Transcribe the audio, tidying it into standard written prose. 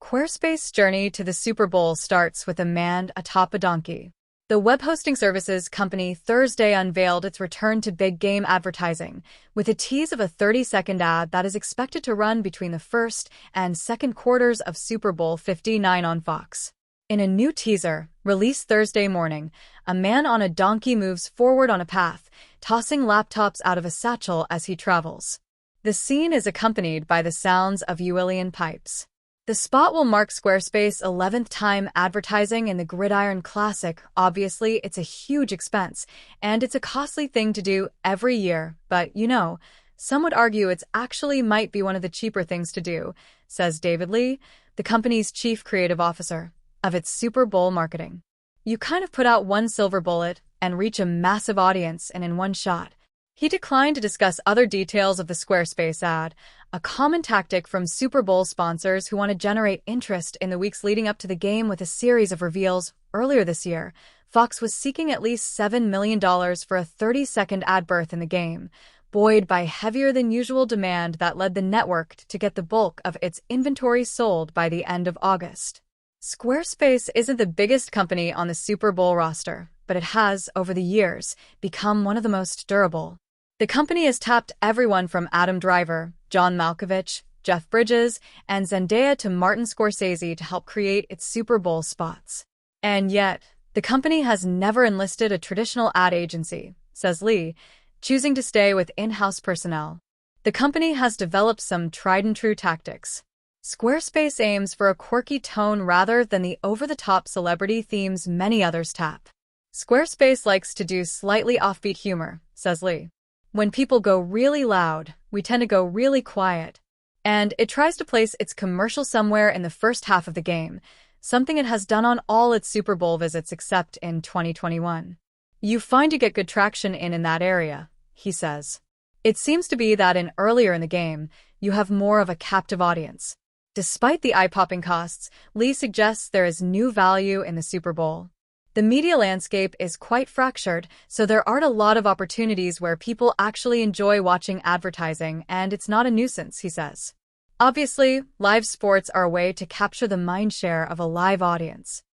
Squarespace's journey to the Super Bowl starts with a man atop a donkey. The web hosting services company Thursday unveiled its return to big game advertising, with a tease of a 30-second ad that is expected to run between the first and second quarters of Super Bowl 59 on Fox. In a new teaser, released Thursday morning, a man on a donkey moves forward on a path, tossing laptops out of a satchel as he travels. The scene is accompanied by the sounds of Uillean pipes. The spot will mark Squarespace's 11th time advertising in the Gridiron Classic. Obviously, it's a huge expense, and it's a costly thing to do every year, but, some would argue it's actually might be one of the cheaper things to do, says David Lee, the company's chief creative officer, of its Super Bowl marketing. You kind of put out one silver bullet and reach a massive audience and in one shot. He declined to discuss other details of the Squarespace ad, a common tactic from Super Bowl sponsors who want to generate interest in the weeks leading up to the game with a series of reveals. Earlier this year, Fox was seeking at least $7 million for a 30-second ad berth in the game, buoyed by heavier-than-usual demand that led the network to get the bulk of its inventory sold by the end of August. Squarespace isn't the biggest company on the Super Bowl roster, but it has, over the years, become one of the most durable. The company has tapped everyone from Adam Driver, John Malkovich, Jeff Bridges, and Zendaya to Martin Scorsese to help create its Super Bowl spots. And yet, the company has never enlisted a traditional ad agency, says Lee, choosing to stay with in-house personnel. The company has developed some tried-and-true tactics. Squarespace aims for a quirky tone rather than the over-the-top celebrity themes many others tap. Squarespace likes to do slightly offbeat humor, says Lee. When people go really loud, we tend to go really quiet. And it tries to place its commercial somewhere in the first half of the game, something it has done on all its Super Bowl visits except in 2021. You find you get good traction in that area, he says. It seems to be that earlier in the game, you have more of a captive audience. Despite the eye-popping costs, Lee suggests there is new value in the Super Bowl. The media landscape is quite fractured, so there aren't a lot of opportunities where people actually enjoy watching advertising, and it's not a nuisance, he says. Obviously, live sports are a way to capture the mindshare of a live audience.